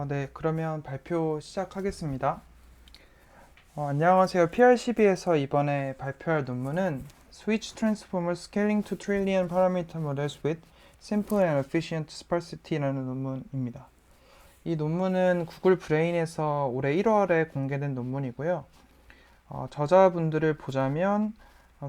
네, 그러면 발표 시작하겠습니다. 안녕하세요. PRCB에서 이번에 발표할 논문은 Switch Transformer Scaling to Trillion Parameter Models with Simple and Efficient Sparsity 라는 논문입니다. 이 논문은 구글 브레인에서 올해 1월에 공개된 논문이고요. 저자분들을 보자면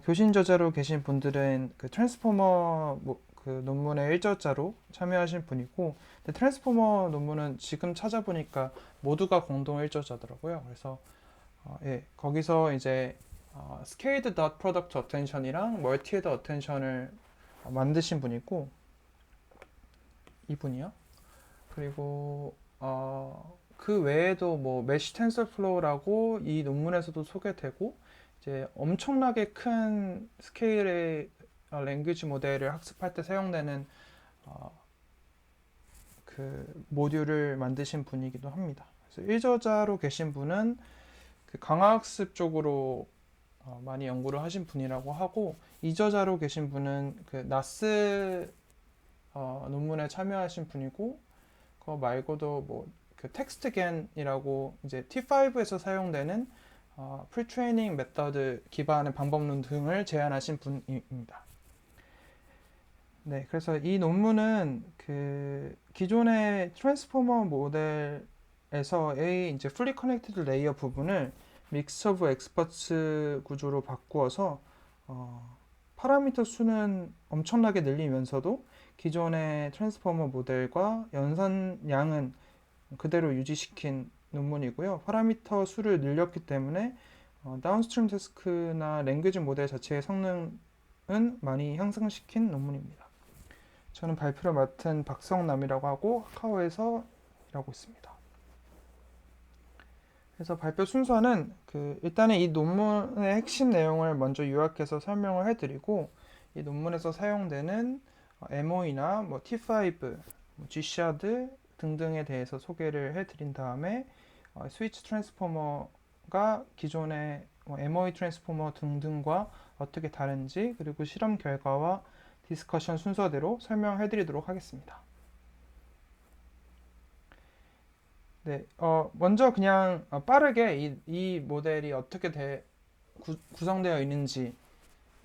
교신 저자로 계신 분들은 그 트랜스포머 그 논문의 1저자로 참여하신 분이고, 근데 트랜스포머 논문은 지금 찾아보니까 모두가 공동 1저자더라고요. 그래서 예, 거기서 이제 Scaled Dot Product Attention이랑 Multi-Head Attention을 만드신 분이고, 이분이요. 그리고 그 외에도 뭐 메쉬 텐서플로우라고 이 논문에서도 소개되고, 이제 엄청나게 큰 스케일의 랭귀지 모델을 학습할 때 사용되는 어, 그 모듈을 만드신 분이기도 합니다. 그래서 1저자로 계신 분은 그 강화학습 쪽으로 많이 연구를 하신 분이라고 하고, 2저자로 계신 분은 그 나스 논문에 참여하신 분이고, 그거 말고도 뭐 그 텍스트겐이라고 이제 T5에서 사용되는 프리트레이닝 메서드 기반의 방법론 등을 제안하신 분입니다. 네, 그래서 이 논문은 그 기존의 트랜스포머 모델에서의 이제 풀리 커넥티드 레이어 부분을 믹스 오브 엑스퍼츠 구조로 바꾸어서 파라미터 수는 엄청나게 늘리면서도 기존의 트랜스포머 모델과 연산량은 그대로 유지시킨 논문이고요. 파라미터 수를 늘렸기 때문에 다운스트림 태스크나 랭귀지 모델 자체의 성능은 많이 향상시킨 논문입니다. 저는 발표를 맡은 박성남이라고 하고 카카오에서 일하고 있습니다. 그래서 발표 순서는 그 일단은 이 논문의 핵심 내용을 먼저 요약해서 설명을 해드리고, 이 논문에서 사용되는 MOE나 뭐 T5, Gshard 등등에 대해서 소개를 해드린 다음에 스위치 트랜스포머가 기존의 MOE 트랜스포머 등등과 어떻게 다른지, 그리고 실험 결과와 디스커션 순서대로 설명해드리도록 하겠습니다. 네, 먼저 그냥 빠르게 이 모델이 어떻게 구성되어 있는지에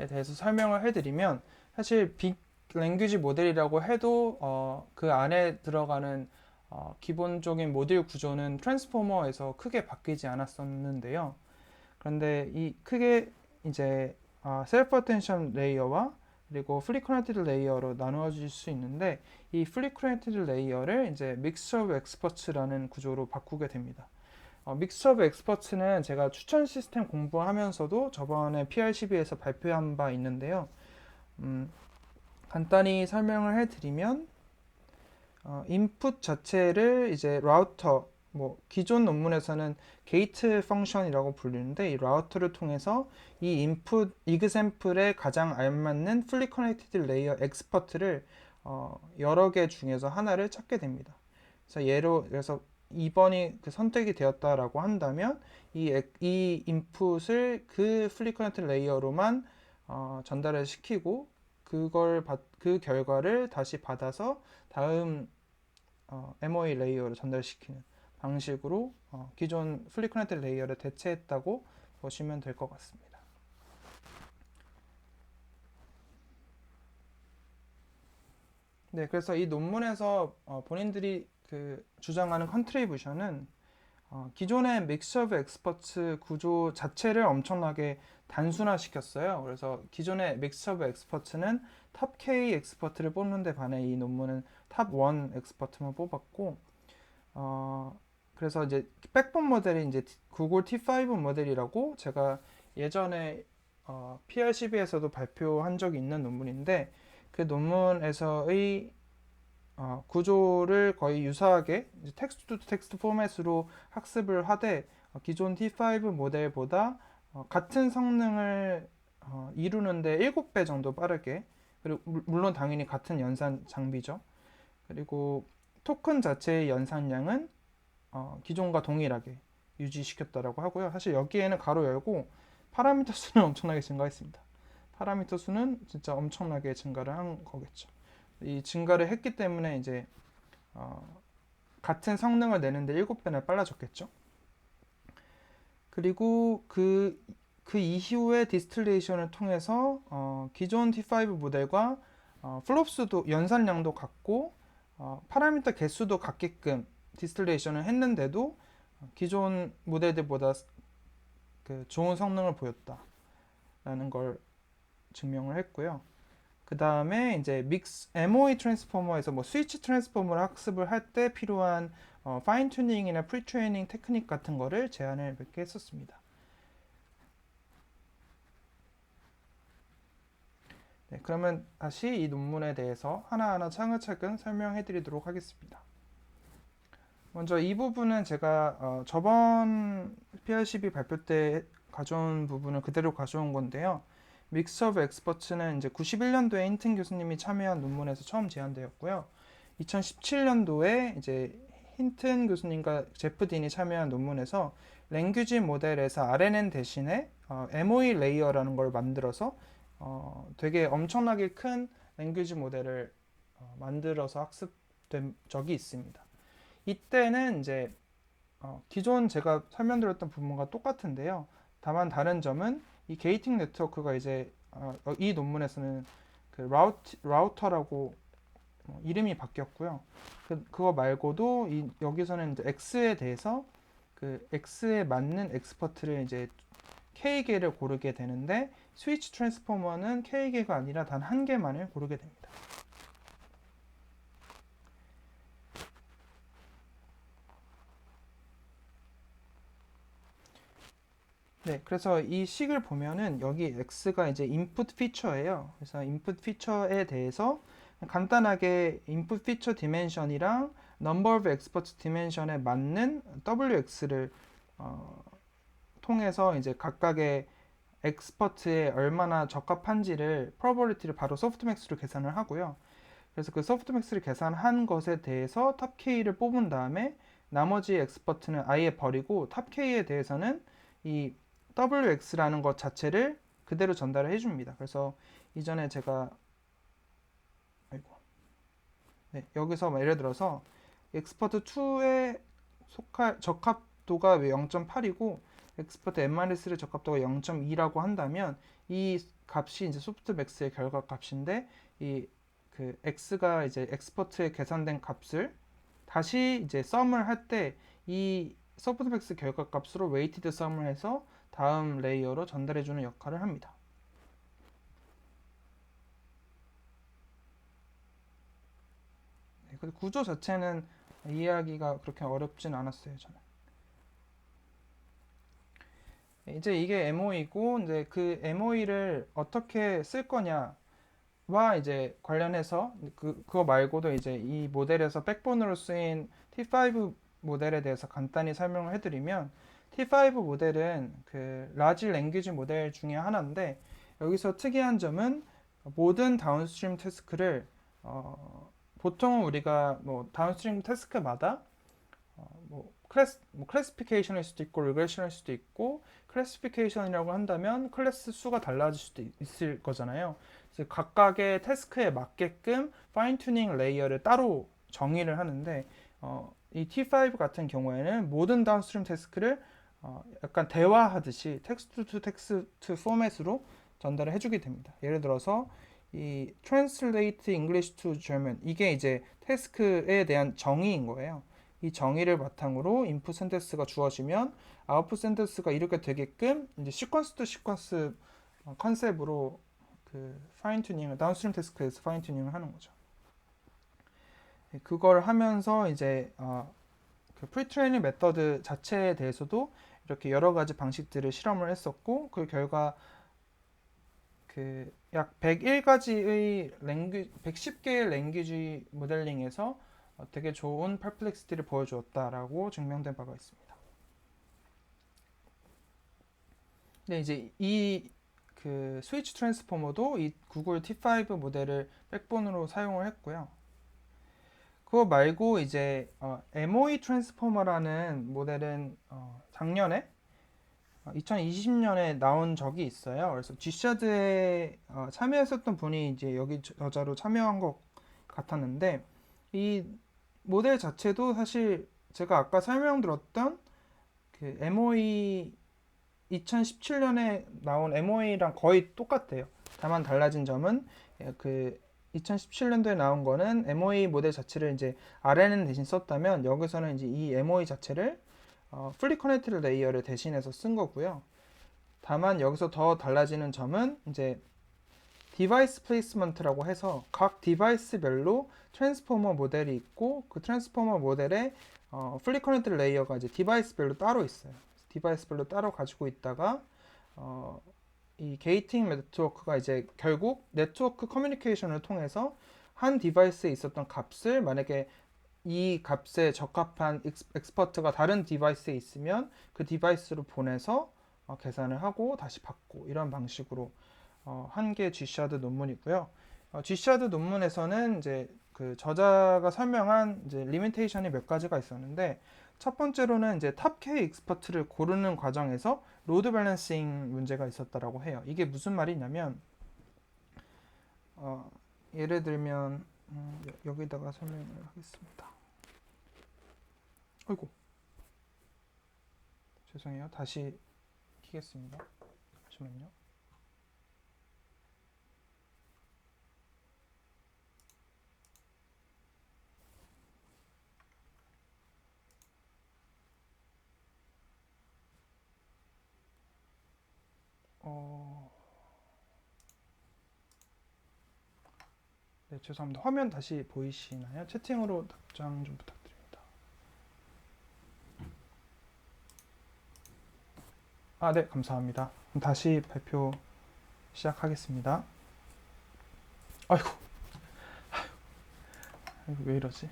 대해서 설명을 해드리면, 사실 빅 랭귀지 모델이라고 해도 그 안에 들어가는 기본적인 모듈 구조는 트랜스포머에서 크게 바뀌지 않았었는데요. 그런데 이 크게 이제 셀프 어텐션 레이어와 그리고 프리퀄리티 레이어로 나누어질 수 있는데, 이 프리퀄리티 레이어를 이제 믹스 오브 엑스퍼츠라는 구조로 바꾸게 됩니다. 믹스 오브 엑스퍼츠는 제가 추천 시스템 공부하면서도 저번에 PRCB에서 발표한 바 있는데요. 간단히 설명을 해드리면 인풋 자체를 이제 라우터, 뭐 기존 논문에서는 게이트 펑션이라고 불리는데, 이 라우터를 통해서 이 인풋 이그샘플에 가장 알맞는 풀리 커넥티드 레이어 엑스퍼트를 여러 개 중에서 하나를 찾게 됩니다. 그래서 2번이 그 선택이 되었다라고 한다면 이 인풋을 그 풀리 커넥티드 레이어로만 전달을 시키고, 그 결과를 다시 받아서 다음 MOE 레이어로 전달시키는 방식으로 기존 플리커넥트 레이어를 대체했다고 보시면 될 것 같습니다. 네, 그래서 이 논문에서 본인들이 그 주장하는 컨트리뷰션은 기존의 믹스 오브 엑스퍼츠 구조 자체를 엄청나게 단순화시켰어요. 그래서 기존의 믹스 오브 엑스퍼츠는 탑 K 엑스퍼트를 뽑는 데 반해 이 논문은 탑 1 엑스퍼트만 뽑았고, 그래서 이제 백본 모델이 이제 구글 T5 모델이라고 제가 예전에 PRCB에서도 발표한 적이 있는 논문인데, 그 논문에서의 구조를 거의 유사하게 텍스트 투 텍스트 포맷으로 학습을 하되, 기존 T5 모델보다 같은 성능을 이루는데 7배 정도 빠르게, 그리고 물론 당연히 같은 연산 장비죠. 그리고 토큰 자체의 연산량은 기존과 동일하게 유지시켰다라고 하고요. 사실 여기에는 가로 열고 파라미터 수는 엄청나게 증가했습니다. 파라미터 수는 진짜 엄청나게 증가를 한 거겠죠. 이 증가를 했기 때문에 이제 어, 같은 성능을 내는데 7배나 빨라졌겠죠. 그리고 그 이후에 디스틸레이션을 통해서 기존 T5 모델과 플롭스도 연산량도 같고 파라미터 개수도 같게끔 디스틸레이션을 했는데도 기존 모델들보다 그 좋은 성능을 보였다라는 걸 증명을 했고요. 그 다음에 이제 믹스 MOE 트랜스포머에서 뭐 스위치 트랜스포머를 학습을 할 때 필요한 파인 튜닝이나 프리 트레이닝 테크닉 같은 거를 제안을 몇 개 했었습니다. 네, 그러면 다시 이 논문에 대해서 하나하나 차근차근 설명해 드리도록 하겠습니다. 먼저 이 부분은 제가 저번 PRCB 발표 때 가져온 부분을 그대로 가져온 건데요. 믹스 오브 엑스퍼츠는 이제 91년도에 힌튼 교수님이 참여한 논문에서 처음 제안되었고요. 2017년도에 이제 힌튼 교수님과 제프 딘이 참여한 논문에서 랭귀지 모델에서 RNN 대신에 MOE 레이어라는 걸 만들어서 되게 엄청나게 큰 랭귀지 모델을 만들어서 학습된 적이 있습니다. 이때는 이제 기존 제가 설명드렸던 부분과 똑같은데요. 다만 다른 점은 이 게이팅 네트워크가 이제 이 논문에서는 그 라우터라고 이름이 바뀌었고요. 그거 말고도 여기서는 이제 X에 대해서 그 X에 맞는 엑스퍼트를 이제 K개를 고르게 되는데 스위치 트랜스포머는 K개가 아니라 단 한 개만을 고르게 됩니다. 네, 그래서 이 식을 보면은 여기 X가 이제 인풋 피처예요. 그래서 인풋 피처에 대해서 간단하게 인풋 피처 디멘션이랑 number of experts 디멘션에 맞는 WX를 통해서 이제 각각의 엑스퍼트에 얼마나 적합한지를 프로버비리티를 바로 소프트맥스로 계산을 하고요. 그래서 그 소프트맥스를 계산한 것에 대해서 탑 K를 뽑은 다음에 나머지 엑스퍼트는 아예 버리고 탑 K에 대해서는 이 WX라는 것 자체를 그대로 전달을 해줍니다. 그래서 이전에 제가 네, 여기서 예를 들어서 엑스퍼트 2에 속할 적합도가 0.8이고 엑스퍼트 M-3의 적합도가 0.2라고 한다면 이 값이 이제 소프트맥스의 결과 값인데 이 그 x가 이제 엑스퍼트에 계산된 값을 다시 이제 썸을 할 때 이 소프트맥스 결과 값으로 웨이티드 썸을 해서 다음 레이어로 전달해주는 역할을 합니다. 네, 구조 자체는 이해하기가 그렇게 어렵진 않았어요, 저는. 네, 이제 이게 MOE고, 이제 그 MOE를 어떻게 쓸 거냐와 이제 관련해서 그거 말고도 이제 이 모델에서 백본으로 쓰인 T5 모델에 대해서 간단히 설명을 해드리면 T5 모델은 그 라지 랭귀지 모델 중에 하나인데 여기서 특이한 점은 모든 다운스트림 태스크를 보통은 우리가 뭐 다운스트림 태스크마다 클래시피케이션일 수도 있고 리그레션일 수도 있고 클래시피케이션이라고 한다면 클래스 수가 달라질 수도 있을 거잖아요. 그래서 각각의 태스크에 맞게끔 파인 튜닝 레이어를 따로 정의를 하는데 이 T5 같은 경우에는 모든 다운스트림 태스크를 약간 대화하듯이 텍스트 투 텍스트 포맷으로 전달을 해주게 됩니다. 예를 들어서 이 Translate English to German 이게 이제 태스크에 대한 정의인 거예요. 이 정의를 바탕으로 인풋 센텐스가 주어지면 아웃풋 센텐스가 이렇게 되게끔 이제 시퀀스 투 시퀀스 컨셉으로 그 파인 튜닝을 다운스트림 태스크에서 파인 튜닝을 하는 거죠. 그걸 하면서 이제 그 프리트레이닝 메서드 자체에 대해서도 이렇게 여러 가지 방식들을 실험을 했었고 그 결과 그 약 101가지의 110개의 랭귀지 모델링에서 되게 좋은 퍼플렉시티를 보여주었다라고 증명된 바가 있습니다. 네, 이제 이 그 스위치 트랜스포머도 이 구글 T5 모델을 백본으로 사용을 했고요. 그거 말고 이제 MOE 트랜스포머라는 모델은 작년에 2020년에 나온 적이 있어요. 그래서 Gshard에 참여했었던 분이 이제 여기 저자로 참여한 것 같았는데 이 모델 자체도 사실 제가 아까 설명드렸던 그 MOE 2017년에 나온 MOE랑 거의 똑같아요. 다만 달라진 점은 그 2017년도에 나온 거는 MOE 모델 자체를 이제 RNN 대신 썼다면 여기서는 이제 이 MOE 자체를 풀리 커넥티드 레이어를 대신해서 쓴 거고요. 다만 여기서 더 달라지는 점은 이제 디바이스 플레이스먼트라고 해서 각 디바이스별로 트랜스포머 모델이 있고 그 트랜스포머 모델에 풀리 커넥티드 레이어가 이제 디바이스별로 따로 있어요. 디바이스별로 따로 가지고 있다가 이 게이팅 네트워크가 이제 결국 네트워크 커뮤니케이션을 통해서 한 디바이스에 있었던 값을 만약에 이 값에 적합한 엑스퍼트가 다른 디바이스에 있으면 그 디바이스로 보내서 계산을 하고 다시 받고 이런 방식으로 한 개 G샤드 논문이고요. G샤드 논문에서는 이제 그 저자가 설명한 이제 리미테이션이 몇 가지가 있었는데 첫 번째로는 이제 탑 K 엑스퍼트를 고르는 과정에서 로드 밸런싱 문제가 있었다라고 해요. 이게 무슨 말이냐면 예를 들면 여기다가 설명을 하겠습니다. 아이고 죄송해요. 다시 키겠습니다. 잠시만요. 네, 죄송합니다. 화면 다시 보이시나요? 채팅으로 답장 좀 부탁드립니다. 네, 감사합니다. 그럼 다시 발표 시작하겠습니다. 아이고, 왜 이러지?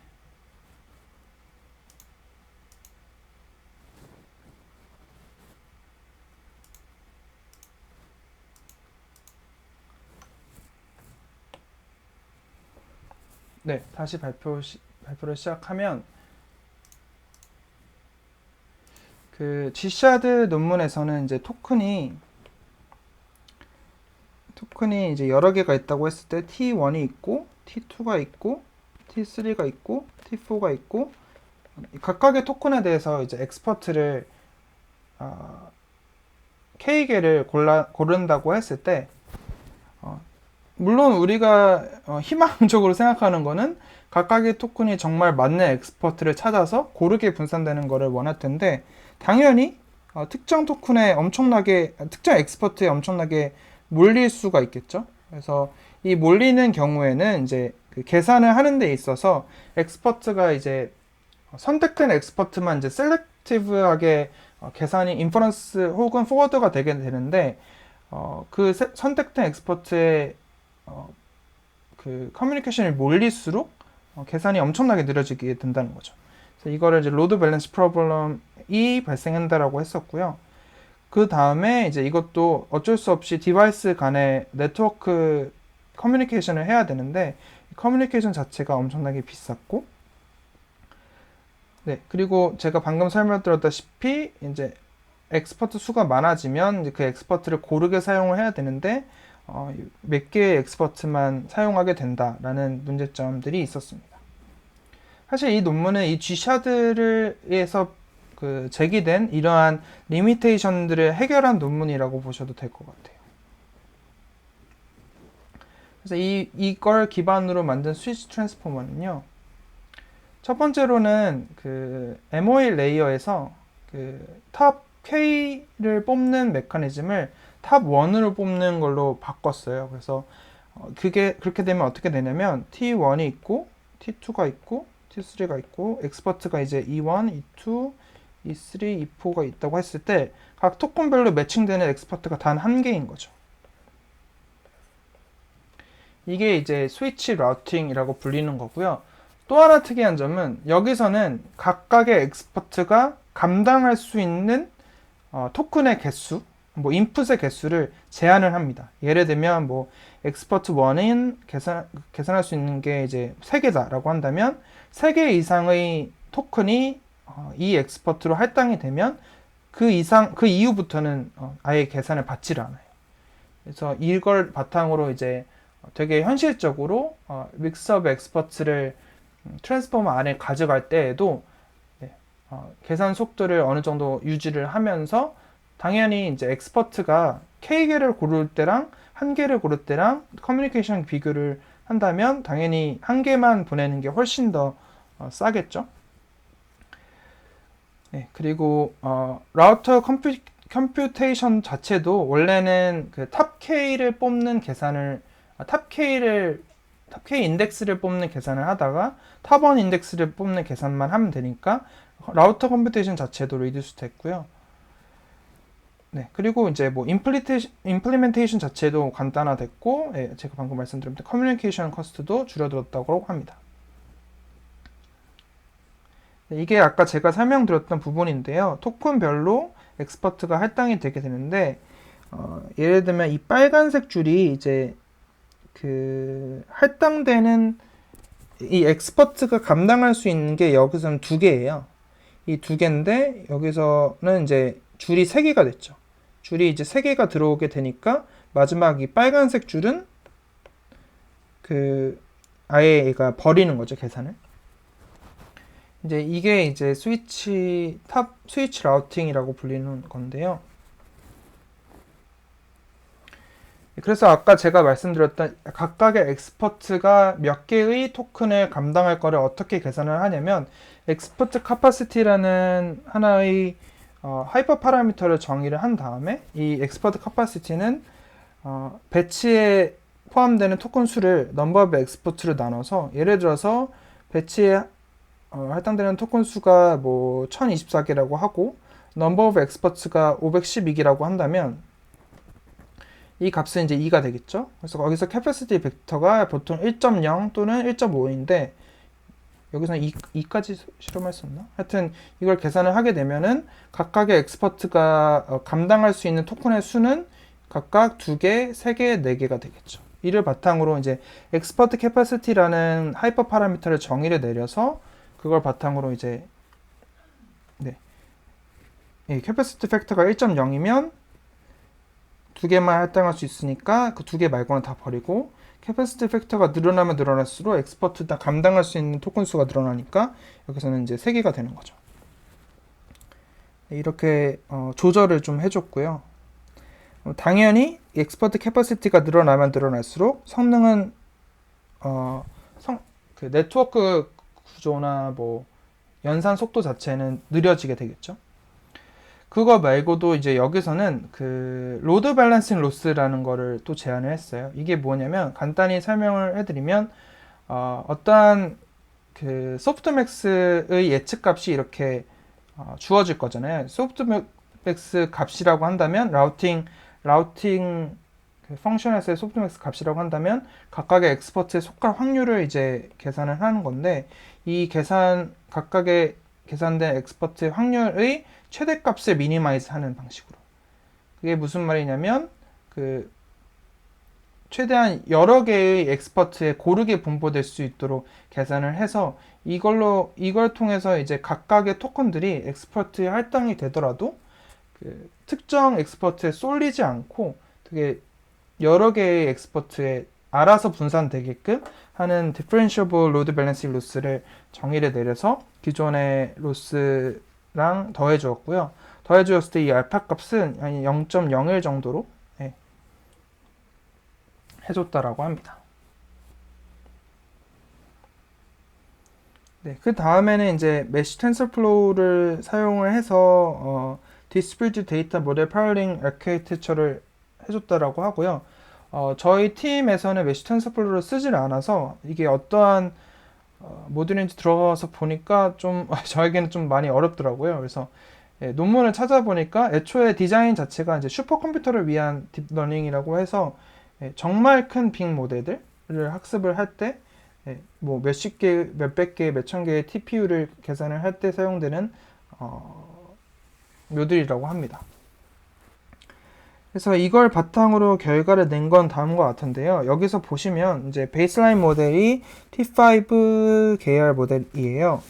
네, 다시 발표를 시작하면 그 G샤드 논문에서는 이제 토큰이 이제 여러 개가 있다고 했을 때 T1이 있고 T2가 있고 T3가 있고 T4가 있고 각각의 토큰에 대해서 이제 엑스퍼트를 K개를 고른다고 했을 때 물론 우리가 희망적으로 생각하는 거는 각각의 토큰이 정말 맞는 엑스퍼트를 찾아서 고르게 분산되는 것을 원할 텐데 당연히 특정 토큰에 특정 엑스퍼트에 엄청나게 몰릴 수가 있겠죠. 그래서 이 몰리는 경우에는 이제 그 계산을 하는 데 있어서 엑스퍼트가 이제 선택된 엑스퍼트만 이제 셀렉티브하게 계산이 인퍼런스 혹은 포워드가 되게 되는데 그 선택된 엑스퍼트의 그 커뮤니케이션이 몰릴수록 계산이 엄청나게 느려지게 된다는 거죠. 그래서 이거를 이제 로드 밸런스 프로블럼이 발생한다라고 했었고요. 그 다음에 이제 이것도 어쩔 수 없이 디바이스 간의 네트워크 커뮤니케이션을 해야 되는데 커뮤니케이션 자체가 엄청나게 비쌌고 네, 그리고 제가 방금 설명드렸다시피 이제 엑스퍼트 수가 많아지면 이제 그 엑스퍼트를 고르게 사용을 해야 되는데 몇 개의 엑스퍼트만 사용하게 된다라는 문제점들이 있었습니다. 사실 이 논문은 이 G샤드에서 그 제기된 이러한 리미테이션들을 해결한 논문이라고 보셔도 될 것 같아요. 그래서 이걸 기반으로 만든 스위치 트랜스포머는요. 첫 번째로는 그 MOE 레이어에서 그 탑 K를 뽑는 메커니즘을 탑 1으로 뽑는 걸로 바꿨어요. 그래서 그렇게 되면 어떻게 되냐면 T1이 있고 T2가 있고 T3가 있고 엑스퍼트가 이제 E1, E2, E3, E4가 있다고 했을 때 각 토큰별로 매칭되는 엑스퍼트가 단 한 개인 거죠. 이게 이제 스위치 라우팅이라고 불리는 거고요. 또 하나 특이한 점은 여기서는 각각의 엑스퍼트가 감당할 수 있는 토큰의 개수, 뭐 인풋의 개수를 제한을 합니다. 예를 들면 뭐 엑스퍼트 1인 계산할 수 있는 게 이제 3개다라고 한다면 3개 이상의 토큰이 이 엑스퍼트로 할당이 되면 그 이후부터는 아예 계산을 받지를 않아요. 그래서 이걸 바탕으로 이제 되게 현실적으로 믹스업 엑스퍼트를 트랜스포머 안에 가져갈 때에도 계산 속도를 어느 정도 유지를 하면서 당연히 이제 엑스퍼트가 K개를 고를 때랑 한 개를 고를 때랑 커뮤니케이션 비교를 한다면 당연히 한 개만 보내는 게 훨씬 더 싸겠죠. 그리고 라우터 컴퓨테이션 자체도 원래는 그 탑 K를 뽑는 계산을 탑 K 인덱스를 뽑는 계산을 하다가 탑1 인덱스를 뽑는 계산만 하면 되니까 라우터 컴퓨테이션 자체도 리듀스 됐고요. 그리고 이제 뭐 임플리멘테이션 자체도 간단화됐고, 제가 방금 말씀드린 커뮤니케이션 커스트도 줄어들었다고 합니다. 이게 아까 제가 설명드렸던 부분인데요. 토큰별로 엑스퍼트가 할당이 되게 되는데, 예를 들면 이 빨간색 줄이 이제 그 할당되는 이 엑스퍼트가 감당할 수 있는 게 여기서는 2개예요. 이 2개인데 여기서는 이제 줄이 3개가 됐죠. 줄이 이제 3개가 들어오게 되니까 마지막 이 빨간색 줄은 그 아예 얘가 버리는 거죠, 계산을. 이제 이게 이제 스위치 라우팅이라고 불리는 건데요. 그래서 아까 제가 말씀드렸던 각각의 엑스퍼트가 몇 개의 토큰을 감당할 거를 어떻게 계산을 하냐면 엑스퍼트 카파시티라는 하나의 하이퍼 파라미터를 정의를 한 다음에 이 엑스퍼트 카파시티는 배치에 포함되는 토큰 수를 넘버 오브 엑스퍼트로 나눠서 예를 들어서 배치에 할당되는 토큰 수가 뭐 1024개라고 하고 넘버 오브 엑스퍼트가 512개라고 한다면 이 값은 이제 2가 되겠죠. 그래서 거기서 캐퍼시티 벡터가 보통 1.0 또는 1.5인데 여기서는 2까지 실험할 수 없나? 하여튼 이걸 계산을 하게 되면은 각각의 엑스퍼트가 감당할 수 있는 토큰의 수는 각각 2개, 3개, 4개가 되겠죠. 이를 바탕으로 이제 엑스퍼트 캐퍼시티라는 하이퍼 파라미터를 정의를 내려서 그걸 바탕으로 이제 캐퍼시티 팩터가 1.0이면 2개만 할당할 수 있으니까 그 2개 말고는 다 버리고 캐퍼시티 팩터가 늘어나면 늘어날수록 엑스퍼트가 감당할 수 있는 토큰 수가 늘어나니까 여기서는 이제 3개가 되는 거죠. 이렇게 조절을 좀 해줬고요. 당연히 엑스퍼트 캐퍼시티가 늘어나면 늘어날수록 성능은 그 네트워크 구조나 뭐 연산 속도 자체는 느려지게 되겠죠. 그거 말고도 이제 여기서는 그 로드 밸런싱 로스라는 거를 또 제안을 했어요. 이게 뭐냐면 간단히 설명을 해드리면 어떠한 그 소프트맥스의 예측값이 이렇게 주어질 거잖아요. 소프트맥스 값이라고 한다면 라우팅 그 펑션에서의 소프트맥스 값이라고 한다면 각각의 엑스퍼트에 속할 확률을 이제 계산을 하는 건데 이 각각의 계산된 엑스퍼트의 확률의 최대값을 미니마이즈 하는 방식으로. 그게 무슨 말이냐면 그 최대한 여러 개의 엑스퍼트에 고르게 분포될 수 있도록 계산을 해서 이걸 통해서 이제 각각의 토큰들이 엑스퍼트에 할당이 되더라도 그 특정 엑스퍼트에 쏠리지 않고 되게 여러 개의 엑스퍼트에 알아서 분산되게끔 하는 differentiable load balancing loss를 정의를 내려서 기존의 로스랑 더해 주었고요. 더해 주었을 때 이 알파 값은 0.01 정도로 해줬다라고 합니다. 그 다음에는 이제 메쉬 텐서플로우를 사용을 해서 디스트리뷰티드 데이터 모델 파일링 아키텍처를 해줬다라고 하고요. 저희 팀에서는 메쉬 텐서플로우를 쓰질 않아서 이게 어떠한 모듈인지 들어가서 보니까 좀 저에게는 좀 많이 어렵더라고요. 그래서 논문을 찾아보니까 애초에 디자인 자체가 이제 슈퍼컴퓨터를 위한 딥러닝이라고 해서 정말 큰 빅 모델들을 학습을 할 때 뭐 몇십 개, 몇백 개, 몇천 개의 TPU를 계산을 할 때 사용되는 모듈이라고 합니다. 그래서 이걸 바탕으로 결과를 낸 건 다음과 같은데요. 여기서 보시면 이제 베이스라인 모델이 T5 계열 모델이에요.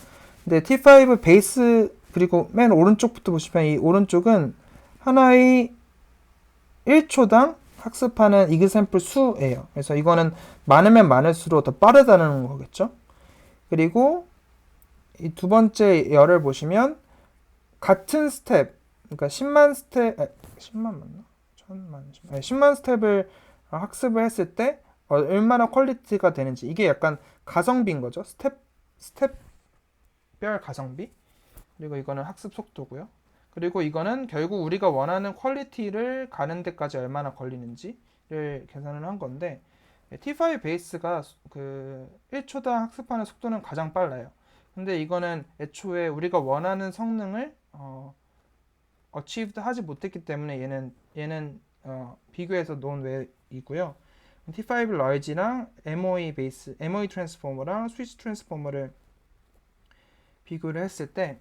근데 T5 베이스 그리고 맨 오른쪽부터 보시면 이 오른쪽은 하나의 1초당 학습하는 이그샘플 수예요. 그래서 이거는 많으면 많을수록 더 빠르다는 거겠죠. 그리고 이 두 번째 열을 보시면 같은 스텝, 그러니까 10만 스텝, 10만 맞나? 1000만, 10만 스텝을 학습을 했을 때 얼마나 퀄리티가 되는지, 이게 약간 가성비인 거죠. 스텝별 가성비. 그리고 이거는 학습 속도고요. 그리고 이거는 결국 우리가 원하는 퀄리티를 가는 데까지 얼마나 걸리는지를 계산을 한 건데, T5 베이스가 그 1초당 학습하는 속도는 가장 빨라요. 근데 이거는 애초에 우리가 원하는 성능을 achieved 하지 못했기 때문에 얘는 비교해서 논외이고요. T5 large랑 MOE 베이스, MOE 트랜스포머랑 스위치 트랜스포머를 비교를 했을 때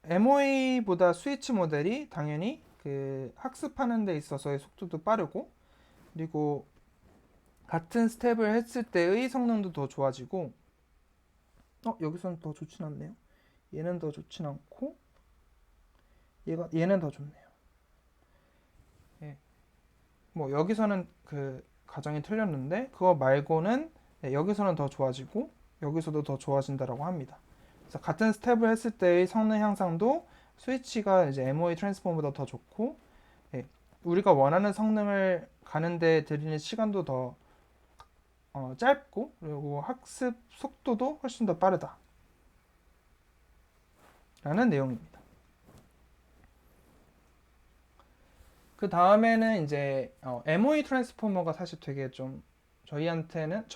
MOE보다 스위치 모델이 당연히 그 학습하는 데 있어서의 속도도 빠르고, 그리고 같은 스텝을 했을 때의 성능도 더 좋아지고, 여기서는 더 좋진 않네요. 얘는 더 좋진 않고, 얘는 더 좋네요. 예. 뭐 여기서는 그 가정이 틀렸는데 그거 말고는 여기서는 더 좋아지고 여기서도 더 좋아진다라고 합니다. 그래서 같은 스텝을 했을 때의 성능 향상도 스위치가 이제 MOE 트랜스포머보다 더 좋고, 예, 우리가 원하는 성능을 가는데 들이는 시간도 더 짧고, 그리고 학습 속도도 훨씬 더 빠르다 라는 내용입니다. 그 다음에는 이제 MOE 트랜스포머가 사실 되게 좀 저한테는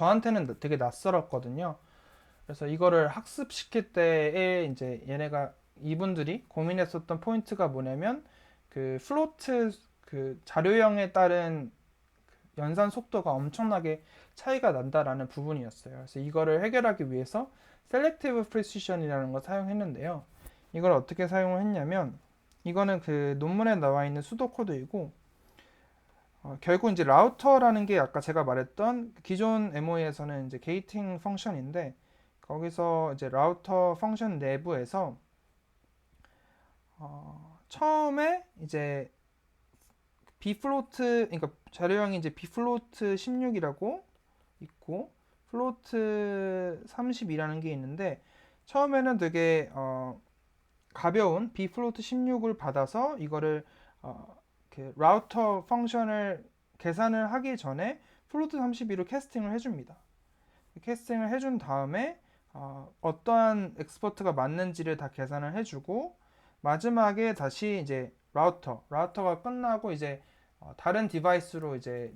되게 낯설었거든요. 그래서 이거를 학습시킬 때에 이제 이분들이 고민했었던 포인트가 뭐냐면, 그 플로트 그 자료형에 따른 연산 속도가 엄청나게 차이가 난다라는 부분이었어요. 그래서 이거를 해결하기 위해서 셀렉티브 프리시션이라는 걸 사용했는데요. 이걸 어떻게 사용을 했냐면, 이거는 그 논문에 나와 있는 수도 코드이고, 결국 이제 라우터라는 게 아까 제가 말했던 기존 MOE에서는 이제 게이팅 펑션인데, 거기서 이제 라우터 펑션 내부에서 처음에 이제 bfloat, 그러니까 자료형이 이제 bfloat 16이라고 있고 float 32라는 게 있는데, 처음에는 되게 가벼운 bfloat 16을 받아서 이거를 그 라우터 펑션을 계산을 하기 전에 float 32로 캐스팅을 해줍니다. 캐스팅을 해준 다음에 어떠한 엑스포트가 맞는지를 다 계산을 해주고, 마지막에 다시 이제 라우터가 끝나고 이제 다른 디바이스로 이제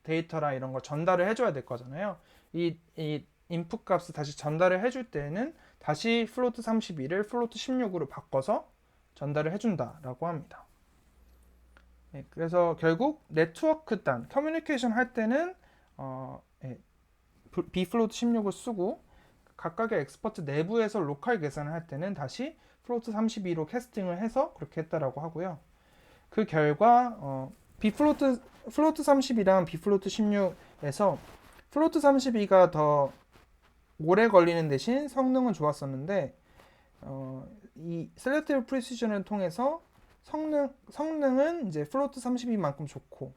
데이터랑 이런 걸 전달을 해줘야 될 거잖아요. 이 인풋 값을 다시 전달을 해줄 때는 다시 플로트 32를 플로트 16으로 바꿔서 전달을 해준다라고 합니다. 네, 그래서 결국 네트워크 단 커뮤니케이션 할 때는 bfloat 16을 쓰고, 각각의 엑스퍼트 내부에서 로컬 계산을 할 때는 다시 플로트 32로 캐스팅을 해서 그렇게 했다라고 하고요. 그 결과 플로트 30이랑 bfloat 16에서 플로트 32가 더 오래 걸리는 대신 성능은 좋았었는데, 이 셀렉티브 프리시전을 통해서 성능은 이제 플로트 32만큼 좋고,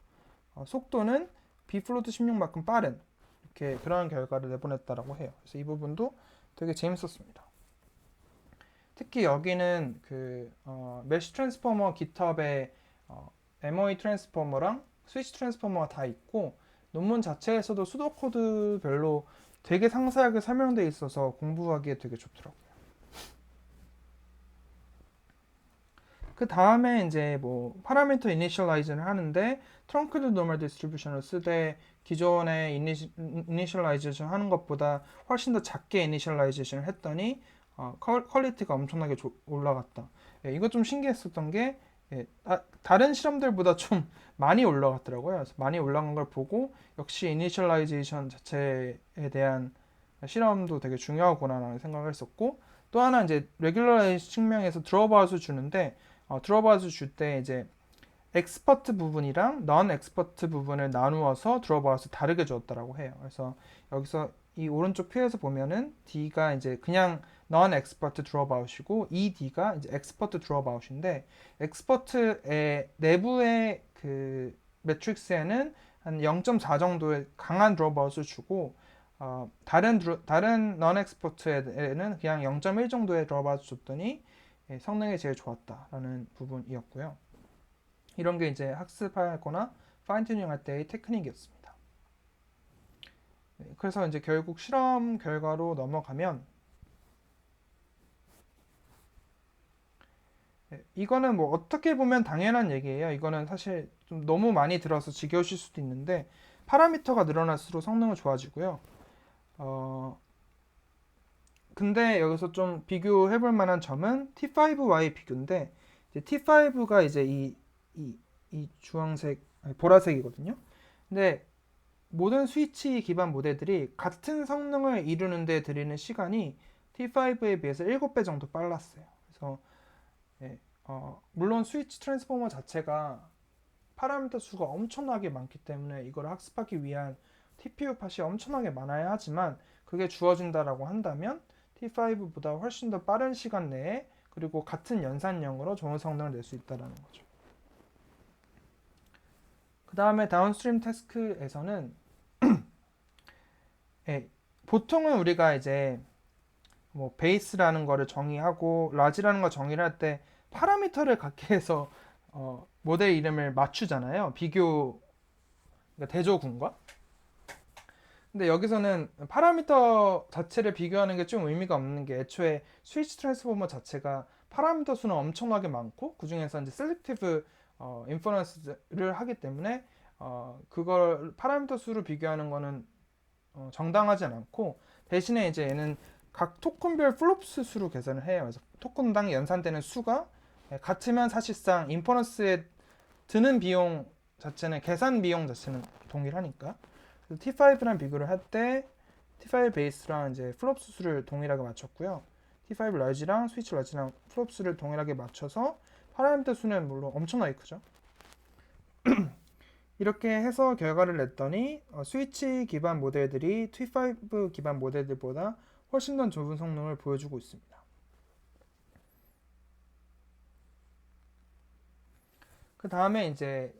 속도는 bfloat 16만큼 빠른, 이렇게 그런 결과를 내보냈다라고 해요. 그래서 이 부분도 되게 재밌었습니다. 특히 여기는 그 메쉬 트랜스포머 GitHub에 MOE 트랜스포머랑 스위치 트랜스포머가 다 있고, 논문 자체에서도 수도 코드별로 되게 상세하게 설명되어 있어서 공부하기에 되게 좋더라고요. 그 다음에 이제 뭐 파라미터 이니셜라이즈를 하는데, 트렁크드 노멀 디스트리뷰션을 쓰되 기존에 이니셜라이제이션 하는 것보다 훨씬 더 작게 이니셜라이제이션을 했더니 퀄리티가 엄청나게 올라갔다. 예, 이거 좀 신기했었던 게, 다른 실험들보다 좀 많이 올라갔더라고요. 그래서 많이 올라간 걸 보고 역시 이니셜라이제이션 자체에 대한 실험도 되게 중요하구나라는 생각을 했었고, 또 하나 이제 레귤러라이즈 측면에서 드롭아웃을 주는데, 드롭아웃을 줄 때 이제 엑스퍼트 부분이랑 넌 엑스퍼트 부분을 나누어서 드롭아웃을 다르게 주었다라고 해요. 그래서 여기서 이 오른쪽 표에서 보면은 D가 이제 그냥 non expert dropout이고, 이 D가 이제 expert dropout인데, 엑스퍼트의 내부의 그 매트릭스에는 한 0.4 정도의 강한 dropout을 주고, 다른 non export에는 그냥 0.1 정도에 들어봐 줬더니 성능이 제일 좋았다라는 부분이었고요. 이런 게 이제 학습하거나 파인 튜닝 할 때의 테크닉이었습니다. 그래서 이제 결국 실험 결과로 넘어가면 이거는 뭐 어떻게 보면 당연한 얘기예요. 이거는 사실 좀 너무 많이 들어서 지겨우실 수도 있는데 파라미터가 늘어날수록 성능은 좋아지고요. 근데 여기서 좀 비교해 볼 만한 점은 T5와의 비교인데 이제 T5가 이제 이 주황색, 아니, 보라색이거든요. 근데 모든 스위치 기반 모델들이 같은 성능을 이루는 데 들이는 시간이 T5에 비해서 7배 정도 빨랐어요. 그래서 예, 물론 스위치 트랜스포머 자체가 파라미터 수가 엄청나게 많기 때문에 이걸 학습하기 위한 TPU 팟이 엄청나게 많아야 하지만 그게 주어진다라고 한다면 T5보다 훨씬 더 빠른 시간 내에 그리고 같은 연산량으로 좋은 성능을 낼 수 있다는 거죠. 그 다음에 다운스트림 태스크에서는 예, 보통은 우리가 이제 뭐 베이스라는 거를 정의하고 라지라는 거 정의를 할 때 파라미터를 갖게 해서 모델 이름을 맞추잖아요. 비교 그러니까 대조군과. 근데 여기서는 파라미터 자체를 비교하는 게 좀 의미가 없는 게 애초에 스위치 트랜스포머 자체가 파라미터 수는 엄청나게 많고 그 중에서 이제 셀렉티브 인퍼런스를 하기 때문에 그걸 파라미터 수로 비교하는 거는 정당하지 않고 대신에 이제 얘는 각 토큰별 플롭스 수로 계산을 해요. 그래서 토큰당 연산되는 수가 같으면 사실상 인퍼런스에 드는 비용 자체는 계산 비용 자체는 동일하니까 T5랑 비교를 할 때 T5 베이스랑 이제 플롭스 수를 동일하게 맞췄고요. T5 라지랑 스위치 라지랑 플롭스를 동일하게 맞춰서 파라미터 수는 물론 엄청나게 크죠. 이렇게 해서 결과를 냈더니 스위치 기반 모델들이 T5 기반 모델들보다 훨씬 더 좋은 성능을 보여주고 있습니다. 그 다음에 이제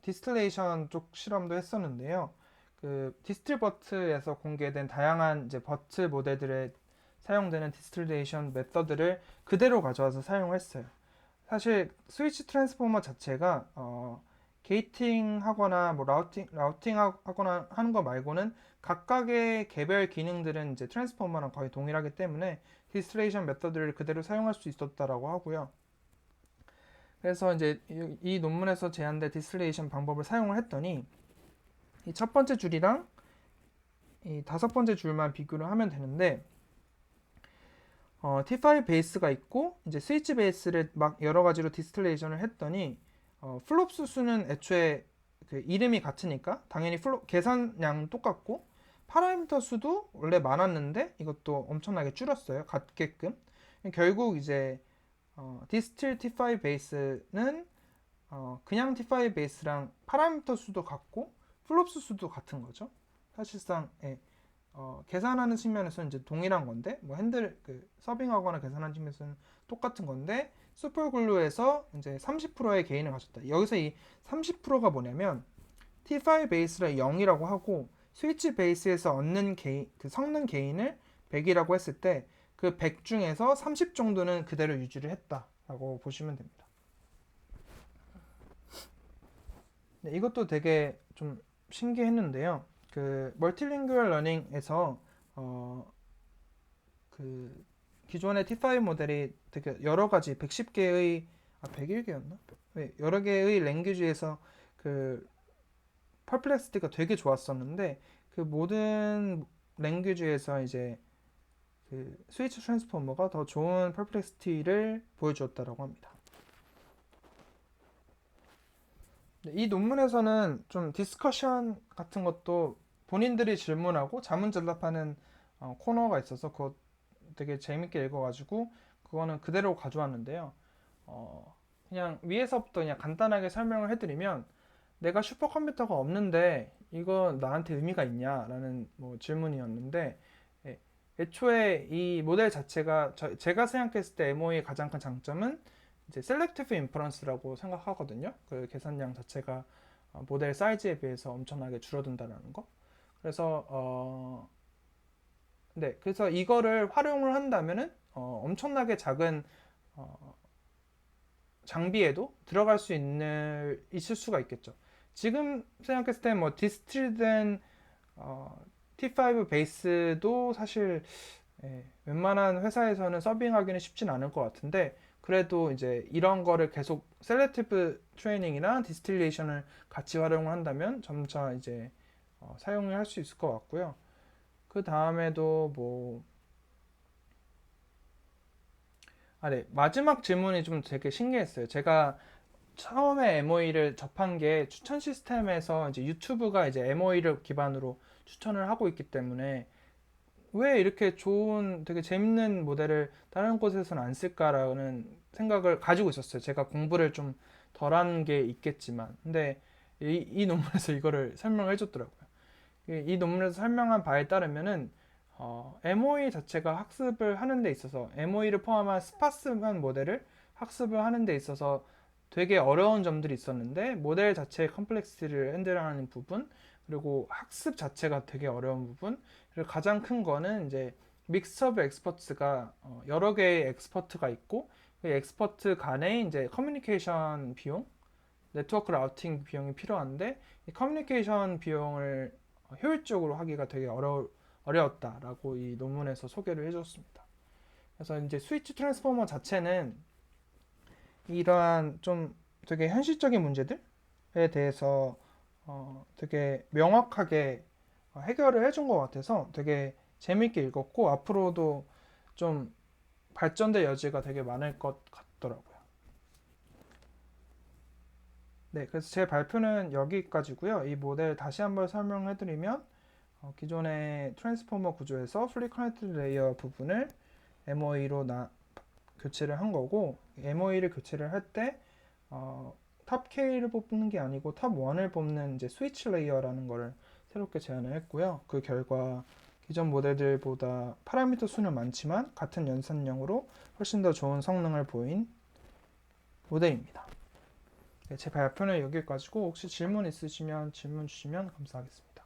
디스틸레이션 쪽 실험도 했었는데요. 그 디스틸버트에서 공개된 다양한 이제 버트 모델들에 사용되는 디스틸레이션 메서드를 그대로 가져와서 사용했어요. 사실 스위치 트랜스포머 자체가 게이팅 하거나 뭐 라우팅 하거나 하는 거 말고는 각각의 개별 기능들은 이제 트랜스포머랑 거의 동일하기 때문에 디스틸레이션 메서드를 그대로 사용할 수 있었다라고 하고요. 그래서 이제 이 논문에서 제안된 디스틸레이션 방법을 사용을 했더니 이 첫 번째 줄이랑 이 다섯 번째 줄만 비교를 하면 되는데 T5 베이스가 있고 이제 스위치 베이스를 막 여러 가지로 디스틸레이션을 했더니 플롭스 수는 애초에 그 이름이 같으니까 당연히 계산량 똑같고 파라미터 수도 원래 많았는데 이것도 엄청나게 줄였어요. 같게끔. 결국 이제 디스틸 T5 베이스는 그냥 T5 베이스랑 파라미터 수도 같고 플롭스 수도 같은 거죠. 사실상 계산하는 측면에서는 이제 동일한 건데 뭐 핸들 서빙하거나 계산하는 측면에서는 똑같은 건데 슈퍼글루에서 이제 30%의 게인을 가졌다. 여기서 이 30%가 뭐냐면 T5 베이스를 0이라고 하고 스위치 베이스에서 얻는 게인, 그 성능 게인을 100이라고 했을 때 그 100 중에서 30 정도는 그대로 유지를 했다라고 보시면 됩니다. 네, 이것도 되게 좀 신기했는데요. 그 멀티링구얼 러닝에서 그 기존의 T5 모델이 되게 여러 가지 110개의 101개였나? 여러 개의 랭귀지에서 그 퍼플렉시티가 되게 좋았었는데 그 모든 랭귀지에서 이제 그 스위치 트랜스포머가 더 좋은 퍼플렉시티를 보여주었다라고 합니다. 이 논문에서는 좀 디스커션 같은 것도 본인들이 질문하고 자문전답하는 코너가 있어서 그거 되게 재밌게 읽어가지고 그거는 그대로 가져왔는데요. 그냥 위에서부터 그냥 간단하게 설명을 해드리면 내가 슈퍼컴퓨터가 없는데 이거 나한테 의미가 있냐라는 뭐 질문이었는데 애초에 이 모델 자체가 제가 생각했을 때 MO의 가장 큰 장점은 이제 셀렉티브 인퍼런스라고 생각하거든요. 그 계산량 자체가 모델 사이즈에 비해서 엄청나게 줄어든다는 거. 그래서 네, 그래서 이거를 활용을 한다면은 엄청나게 작은 장비에도 들어갈 수 있을 수가 있겠죠. 지금 생각했을 때 뭐 디스틸된 T5 베이스도 사실 웬만한 회사에서는 서빙하기는 쉽진 않을 것 같은데 그래도 이제 이런 거를 계속 셀렉티브 트레이닝이나 디스틸레이션을 같이 활용을 한다면 점차 이제 사용을 할 수 있을 것 같고요. 그 다음에도 뭐 네. 마지막 질문이 좀 되게 신기했어요. 제가 처음에 MOE를 접한 게 추천 시스템에서 이제 유튜브가 이제 MOE를 기반으로 추천을 하고 있기 때문에 왜 이렇게 좋은 되게 재밌는 모델을 다른 곳에서는 안 쓸까라는 생각을 가지고 있었어요. 제가 공부를 좀 덜한 게 있겠지만. 근데 이 논문에서 이거를 설명을 해줬더라고요. 이 논문에서 설명한 바에 따르면은 MOE 자체가 학습을 하는 데 있어서 MOE를 포함한 스파스한 모델을 학습을 하는 데 있어서 되게 어려운 점들이 있었는데 모델 자체의 컴플렉시티를 핸들하는 부분 그리고 학습 자체가 되게 어려운 부분 그리고 가장 큰 거는 이제 믹스 오브 엑스퍼트가 여러 개의 엑스퍼트가 있고 그 엑스퍼트 간에 이제 커뮤니케이션 비용 네트워크 라우팅 비용이 필요한데 이 커뮤니케이션 비용을 효율적으로 하기가 되게 어려웠다라고 이 논문에서 소개를 해줬습니다. 그래서 이제 스위치 트랜스포머 자체는 이러한 좀 되게 현실적인 문제들에 대해서 되게 명확하게 해결을 해준 것 같아서 되게 재밌게 읽었고 앞으로도 좀 발전될 여지가 되게 많을 것 같더라고요. 네, 그래서 제 발표는 여기까지고요. 이 모델 다시 한번 설명해드리면 기존의 트랜스포머 구조에서 플리 커넥티드 레이어 부분을 MOE로 교체를 한 거고 MOE를 교체를 할 때 탑 K를 뽑는 게 아니고 탑 1을 뽑는 이제 스위치 레이어라는 거를 새롭게 제안을 했고요. 그 결과 기존 모델들보다 파라미터 수는 많지만 같은 연산량으로 훨씬 더 좋은 성능을 보인 모델입니다. 네, 제 발표는 여기까지고 혹시 질문 있으시면 질문 주시면 감사하겠습니다.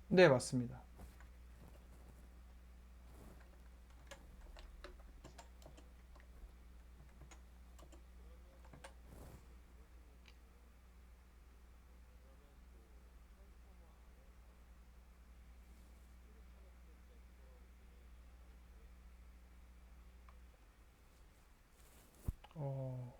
네, 맞습니다. 어,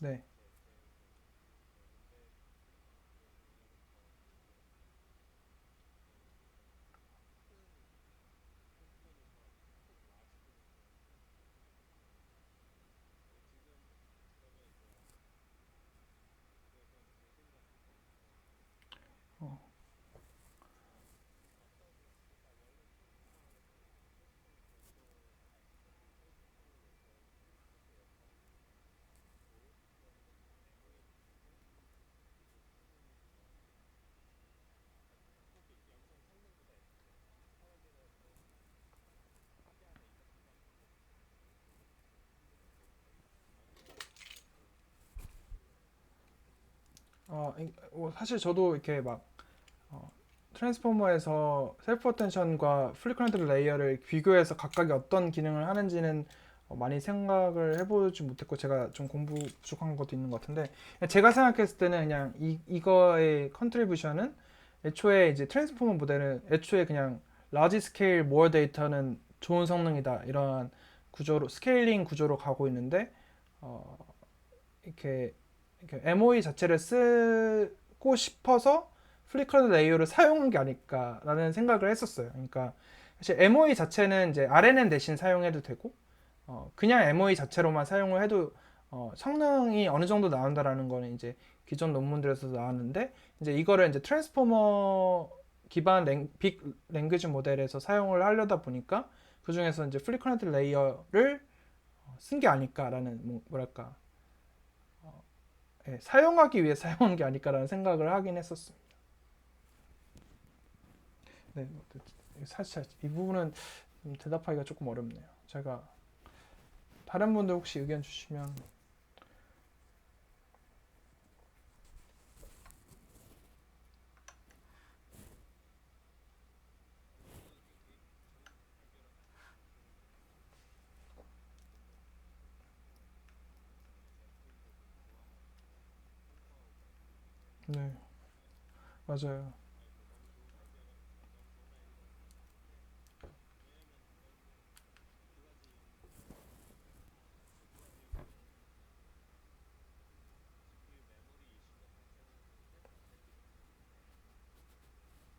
네. 어, 사실 저도 이렇게 막 트랜스포머에서 셀프 어텐션과 플리커런트 레이어를 비교해서 각각이 어떤 기능을 하는지는 많이 생각을 해보지 못했고 제가 좀 공부 부족한 것도 있는 것 같은데 제가 생각했을 때는 그냥 이거의 컨트리뷰션은 애초에 이제 트랜스포머 모델은 애초에 그냥 라지 스케일 모어 데이터는 좋은 성능이다 이런 구조로 스케일링 구조로 가고 있는데 어, 이렇게 MOE 자체를 쓰고 싶어서 플리커드 레이어를 사용한 게 아닐까라는 생각을 했었어요. 그러니까 사실 MOE 자체는 이제 RNN 대신 사용해도 되고 그냥 MOE 자체로만 사용을 해도 성능이 어느 정도 나온다라는 거는 이제 기존 논문들에서 나왔는데 이제 이거를 이제 트랜스포머 기반 빅 랭귀지 모델에서 사용을 하려다 보니까 그 중에서 이제 플리커넌트 레이어를 쓴 게 아닐까라는 뭐랄까 사용하기 위해 사용한 게 아닐까라는 생각을 하긴 했었습니다. 네, 사실 이 부분은 대답하기가 조금 어렵네요. 제가 다른 분들 혹시 의견 주시면. 네, 맞아요.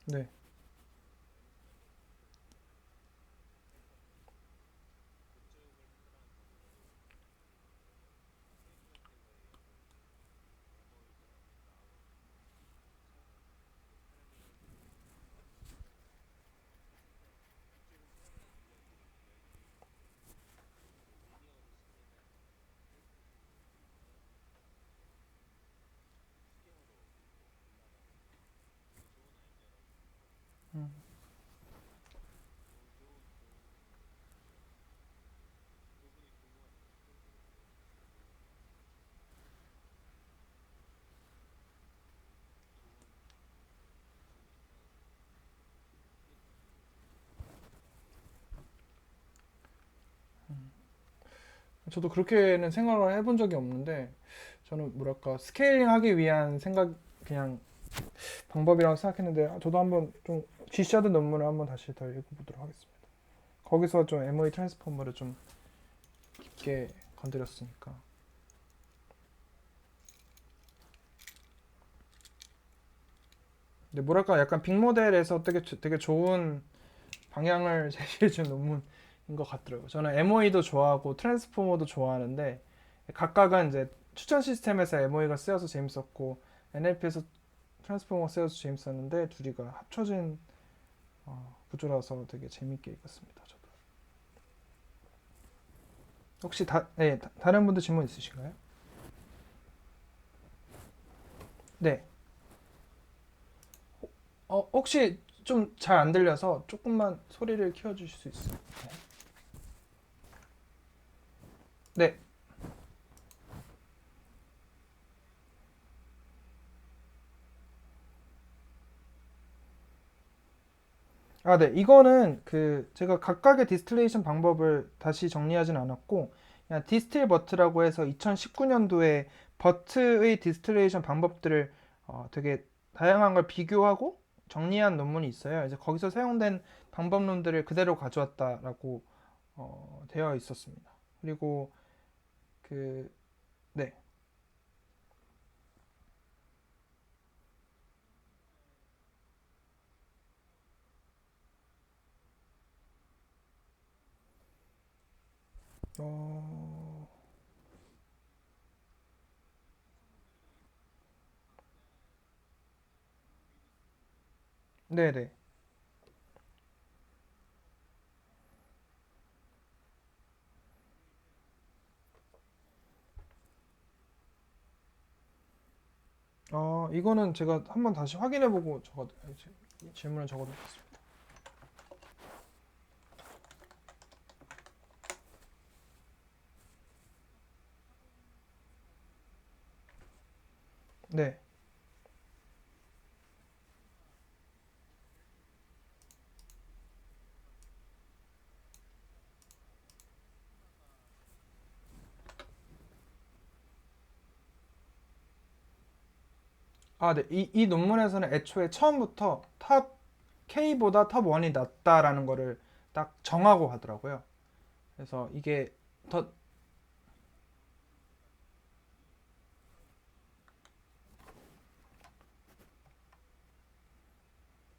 네. 음. 저도 그렇게는 생각을 해본 적이 없는데 저는 뭐랄까 스케일링 하기 위한 생각 그냥 방법이라고 생각했는데 저도 한번 좀 G샤드 논문을 한번 다시 더 읽어보도록 하겠습니다. 거기서 좀 MOE 트랜스포머를 좀 깊게 건드렸으니까. 근데 뭐랄까 약간 빅모델에서 되게 좋은 방향을 제시해준 논문인 것 같더라고요. 저는 MOE도 좋아하고 트랜스포머도 좋아하는데 각각은 이제 추천 시스템에서 MOE가 쓰여서 재밌었고 NLP에서 트랜스포머 쓰여서 재밌었는데 둘이가 합쳐진 구조라서 되게 재밌게 읽었습니다. 저도. 혹시 다른 분들 질문 있으신가요? 네. 혹시 좀 잘 안 들려서 조금만 소리를 키워주실 수 있어요? 네. 네. 이거는 제가 각각의 디스틸레이션 방법을 다시 정리하진 않았고 그냥 디스틸 버트라고 해서 2019년도에 버트의 디스틸레이션 방법들을 되게 다양한 걸 비교하고 정리한 논문이 있어요. 이제 거기서 사용된 방법론들을 그대로 가져왔다라고 되어 있었습니다. 그리고 그 네. 어, 네네. 이거는 제가 한번 다시 확인해보고 질문을 적어놓겠습니다. 네. 네. 이 논문에서는 애초에 처음부터 K보다 탑 1이 낫다라는 거를 딱 정하고 하더라고요. 그래서 이게 더,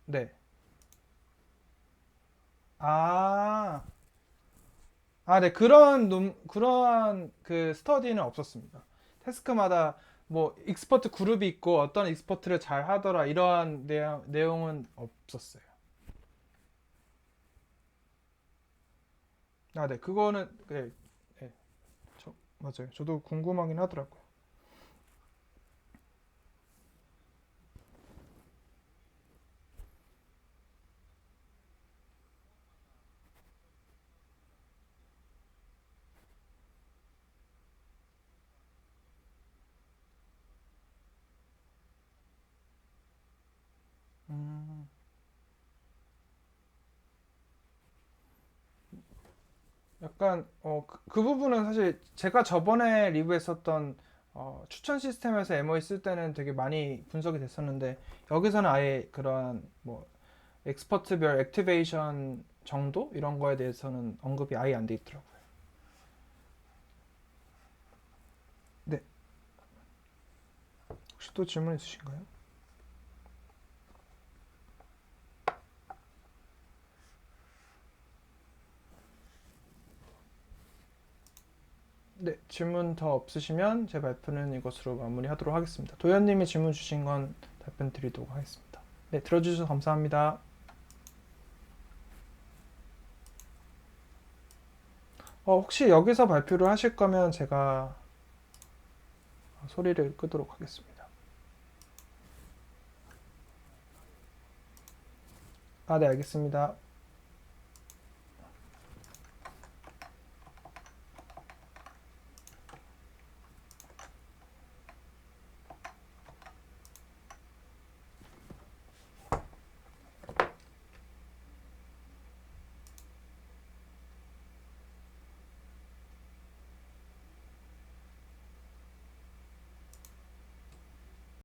네. 아, 네. 그러한 그 스터디는 없었습니다. 태스크마다 뭐 익스퍼트 그룹이 있고 어떤 익스퍼트를 잘 하더라 이러한 내용은 없었어요. 네. 그거는, 네. 네. 맞아요. 저도 궁금하긴 하더라고요. 음, 약간 그 부분은 사실 제가 저번에 리뷰했었던 추천 시스템에서 MOE 쓸 때는 되게 많이 분석이 됐었는데 여기서는 아예 그러한 뭐 엑스퍼트별 액티베이션 정도 이런 거에 대해서는 언급이 아예 안 돼 있더라고요. 네, 혹시 또 질문 있으신가요? 네, 질문 더 없으시면 제 발표는 이것으로 마무리하도록 하겠습니다. 도현님이 질문 주신 건 답변 드리도록 하겠습니다. 네, 들어주셔서 감사합니다. 혹시 여기서 발표를 하실 거면 제가 소리를 끄도록 하겠습니다. 네, 알겠습니다.